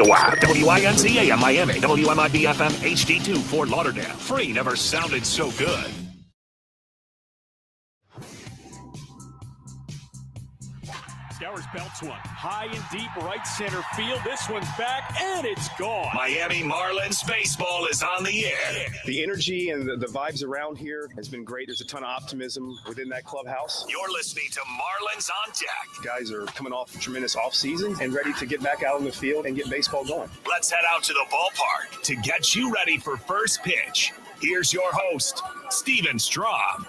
WINCAM Miami, WMIB FM HD2 Fort Lauderdale. Free never sounded so good. Stowers belts one. High and deep right center field. This one's back, and it's gone. Miami Marlins baseball is on the air. The energy and the vibes around here has been great. There's a ton of optimism within that clubhouse. You're listening to Marlins on Deck. Guys are coming off a tremendous offseason and ready to get back out on the field and get baseball going. Let's head out to the ballpark to get you ready for first pitch. Here's your host, Steven Strom.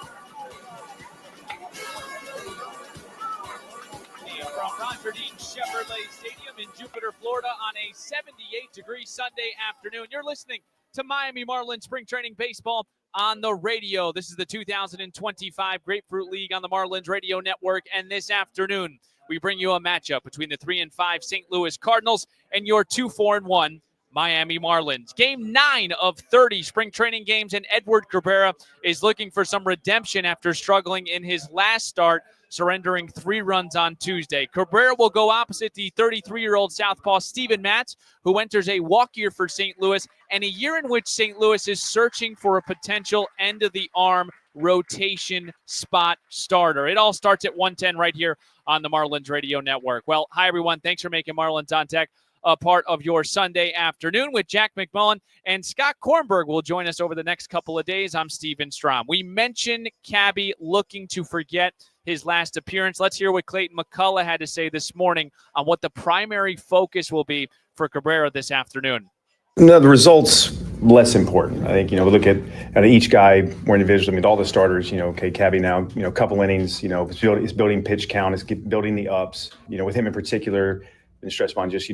From Roger-Dean Chevrolet Stadium in Jupiter, Florida on a 78-degree Sunday afternoon. You're listening to Miami Marlins Spring Training Baseball on the radio. This is the 2025 Grapefruit League on the Marlins Radio Network, and this afternoon we bring you a matchup between the 3-5 St. Louis Cardinals and your 2-4-1 Miami Marlins. Game 9 of 30 spring training games, and Edward Cabrera is looking for some redemption after struggling in his last start, surrendering 3 runs on Tuesday. Cabrera will go opposite the 33-year-old southpaw Steven Matz, who enters a walk year for St. Louis, and a year in which St. Louis is searching for a potential end-of-the-arm rotation spot starter. It all starts at 1:10 right here on the Marlins Radio Network. Well, hi, everyone. Thanks for making Marlins on Deck a part of your Sunday afternoon with Jack McMullen, and Scott Kornberg will join us over the next couple of days. I'm Steven Strom. We mentioned Cabby looking to forget his last appearance. Let's hear what Clayton McCullough had to say this morning on what the primary focus will be for Cabrera this afternoon. No, the results less important. I think, we look at each guy more individually. I mean, all the starters, Cabby now, a couple innings, is building pitch count, is building the ups, with him in particular, been stressed on just,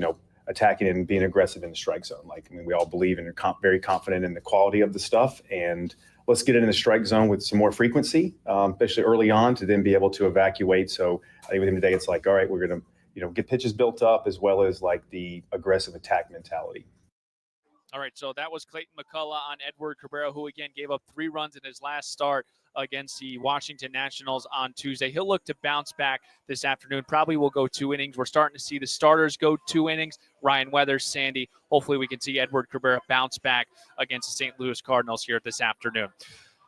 attacking and being aggressive in the strike zone. We all believe and are very confident in the quality of the stuff, and let's get it in the strike zone with some more frequency, especially early on, to then be able to evacuate. So I think with him today, it's like, all right, we're going to, get pitches built up as well as the aggressive attack mentality. All right, so that was Clayton McCullough on Edward Cabrera, who again gave up 3 runs in his last start against the Washington Nationals on Tuesday. He'll look to bounce back this afternoon. Probably will go 2 innings. We're starting to see the starters go 2 innings. Ryan Weathers, Sandy. Hopefully we can see Edward Cabrera bounce back against the St. Louis Cardinals here this afternoon.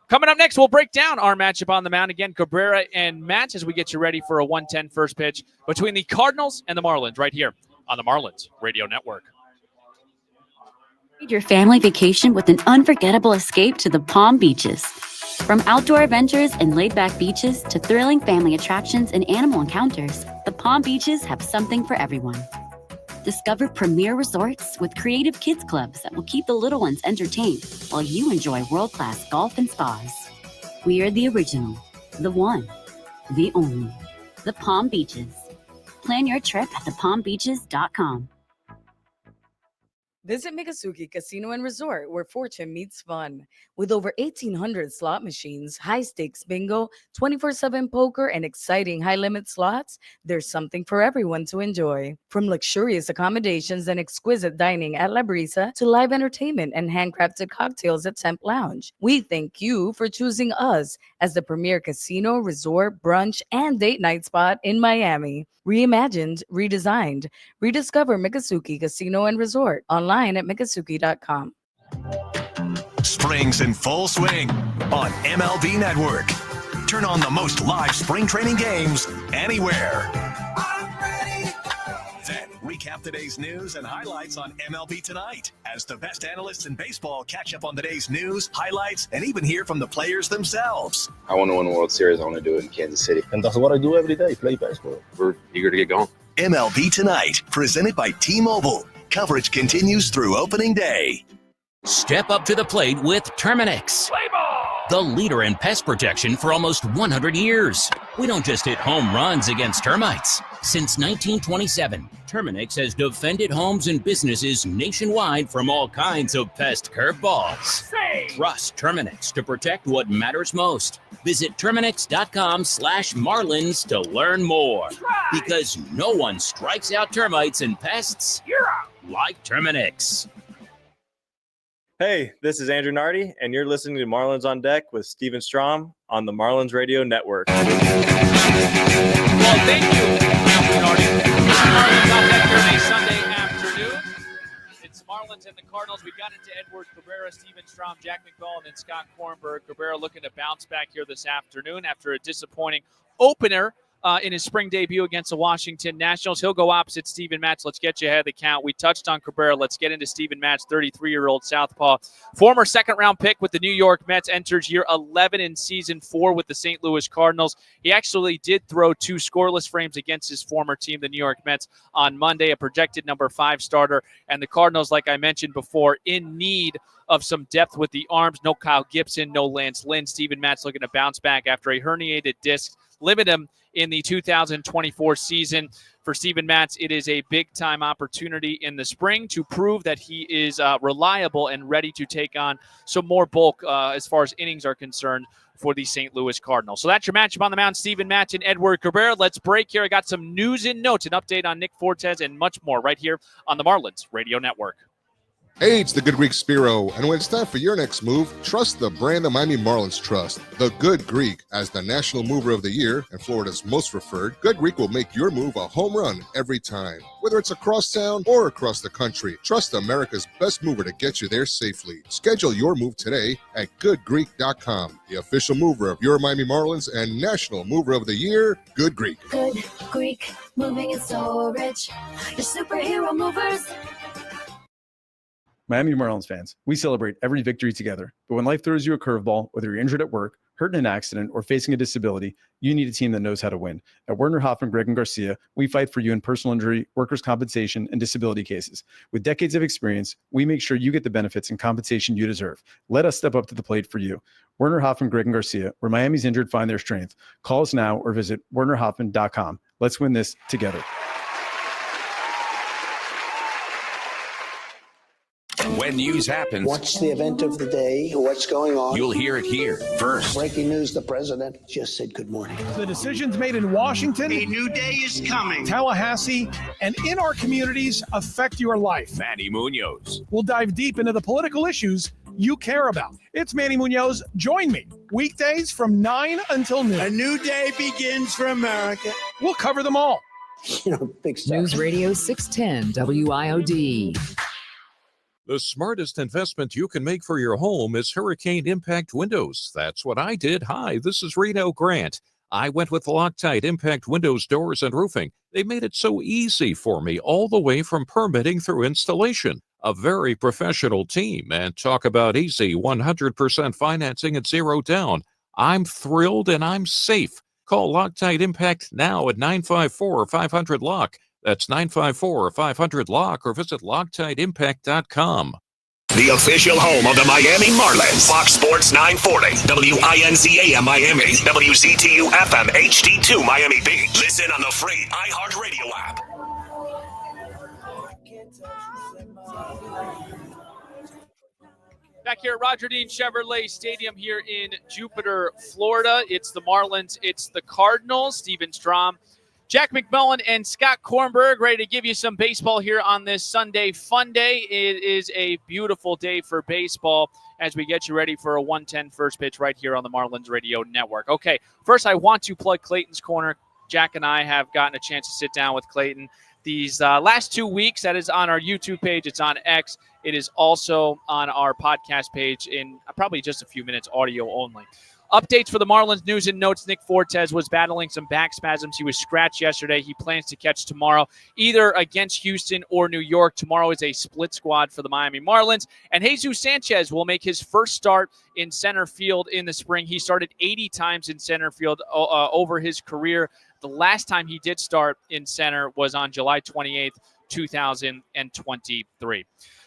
Coming up next, we'll break down our matchup on the mound. Again, Cabrera and Matz as we get you ready for a 1:10 first pitch between the Cardinals and the Marlins right here on the Marlins Radio Network. Your family vacation with an unforgettable escape to the Palm Beaches. From outdoor adventures and laid-back beaches to thrilling family attractions and animal encounters, the Palm Beaches have something for everyone. Discover premier resorts with creative kids clubs that will keep the little ones entertained while you enjoy world-class golf and spas. We are the original, the one, the only, the Palm Beaches. Plan your trip at thepalmbeaches.com. Visit Miccosukee Casino and Resort, where fortune meets fun. With over 1,800 slot machines, high-stakes bingo, 24/7 poker, and exciting high-limit slots, there's something for everyone to enjoy. From luxurious accommodations and exquisite dining at La Brisa to live entertainment and handcrafted cocktails at Temp Lounge, we thank you for choosing us as the premier casino, resort, brunch, and date night spot in Miami. Reimagined, redesigned. Rediscover Miccosukee Casino and Resort online at miccosukee.com. Spring's in full swing on MLB Network. Turn on the most live spring training games anywhere. Then recap today's news and highlights on MLB Tonight as the best analysts in baseball catch up on the day's news, highlights, and even hear from the players themselves. I want to win the World Series. I want to do it in Kansas City. And that's what I do every day, play baseball. We're eager to get going. MLB Tonight, presented by T-Mobile. Coverage continues through opening day. Step up to the plate with Terminix, the leader in pest protection for almost 100 years. We don't just hit home runs against termites. Since 1927, Terminix has defended homes and businesses nationwide from all kinds of pest curveballs. Trust Terminix to protect what matters most. Visit Terminix.com/Marlins to learn more. Because no one strikes out termites and pests like Terminix. Hey, this is Andrew Nardi, and you're listening to Marlins on Deck with Steven Strom on the Marlins Radio Network. Well, thank you, Andrew Nardi. Marlins on Deck here on a Sunday afternoon. Marlins and the Cardinals. We got into Edward Cabrera, Steven Strom, Jack McMullen, and Scott Kornberg. Cabrera looking to bounce back here this afternoon after a disappointing opener in his spring debut against the Washington Nationals. He'll go opposite Steven Matz. Let's get you ahead of the count. We touched on Cabrera. Let's get into Steven Matz, 33-year-old southpaw. Former second-round pick with the New York Mets, enters year 11 in season 4 with the St. Louis Cardinals. He actually did throw 2 scoreless frames against his former team, the New York Mets, on Monday, a projected number 5 starter. And the Cardinals, like I mentioned before, in need of some depth with the arms. No Kyle Gibson, no Lance Lynn. Steven Matz looking to bounce back after a herniated disc limit him in the 2024 season. For Steven Matz, it is a big-time opportunity in the spring to prove that he is reliable and ready to take on some more bulk as far as innings are concerned for the St. Louis Cardinals. So that's your matchup on the mound, Steven Matz and Edward Cabrera. Let's break here. I got some news and notes, an update on Nick Fortes, and much more right here on the Marlins Radio Network. Hey, it's the Good Greek Spiro, and when it's time for your next move, trust the brand the Miami Marlins trust. The Good Greek, as the National Mover of the Year and Florida's most preferred, Good Greek will make your move a home run every time. Whether it's across town or across the country, trust America's best mover to get you there safely. Schedule your move today at goodgreek.com, the official mover of your Miami Marlins and National Mover of the Year, Good Greek. Good Greek, moving and storage, your superhero movers. Miami Marlins fans, we celebrate every victory together. But when life throws you a curveball, whether you're injured at work, hurt in an accident, or facing a disability, you need a team that knows how to win. At Werner Hoffman, Gregg & Garcia, we fight for you in personal injury, workers' compensation, and disability cases. With decades of experience, we make sure you get the benefits and compensation you deserve. Let us step up to the plate for you. Werner Hoffman, Gregg & Garcia, where Miami's injured find their strength. Call us now or visit wernerhoffman.com. Let's win this together. When news happens, what's the event of the day? What's going on? You'll hear it here first. Breaking news, the president just said good morning. The decisions made in Washington, a new day is coming. Tallahassee, and in our communities affect your life. Manny Munoz. We'll dive deep into the political issues you care about. It's Manny Munoz. Join me weekdays from 9 until noon. A new day begins for America. We'll cover them all. Big stuff. News Radio 610 WIOD. The smartest investment you can make for your home is Hurricane Impact Windows. That's what I did. Hi, this is Reno Grant. I went with Loctite Impact Windows, Doors, and Roofing. They made it so easy for me, all the way from permitting through installation. A very professional team, and talk about easy, 100% financing at 0 down. I'm thrilled and I'm safe. Call Loctite Impact now at 954-500-LOCK. That's 954-500-LOCK or visit LoctiteImpact.com. The official home of the Miami Marlins. Fox Sports 940, WINZAM Miami, WZTU FM HD2 Miami Beach. Listen on the free iHeartRadio app. Back here at Roger Dean Chevrolet Stadium here in Jupiter, Florida. It's the Marlins. It's the Cardinals. Steven Strom, Jack McMullen, and Scott Kornberg ready to give you some baseball here on this Sunday fun day. It is a beautiful day for baseball as we get you ready for a 1:10 first pitch right here on the Marlins Radio Network. Okay, first I want to plug Clayton's Corner. Jack and I have gotten a chance to sit down with Clayton these last 2 weeks. That is on our YouTube page. It's on X. It is also on our podcast page in probably just a few minutes, audio only. Updates for the Marlins news and notes. Nick Fortes was battling some back spasms. He was scratched yesterday. He plans to catch tomorrow, either against Houston or New York. Tomorrow is a split squad for the Miami Marlins. And Jesus Sanchez will make his first start in center field in the spring. He started 80 times in center field over his career. The last time he did start in center was on July 28th, 2023.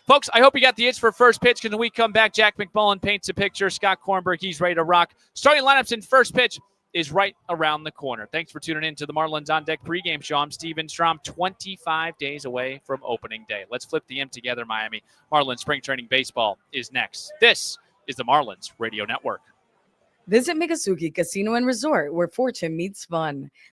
Folks, I hope you got the itch for first pitch, because when we come back, Jack McMullen paints a picture. Scott Kornberg, he's ready to rock. Starting lineups in first pitch is right around the corner. Thanks for tuning in to the Marlins On Deck pregame show. I'm Steven Strom, 25 days away from opening day. Let's flip the M together, Miami. Marlins spring training baseball is next. This is the Marlins Radio Network. Visit Miccosukee Casino and Resort, where fortune meets fun.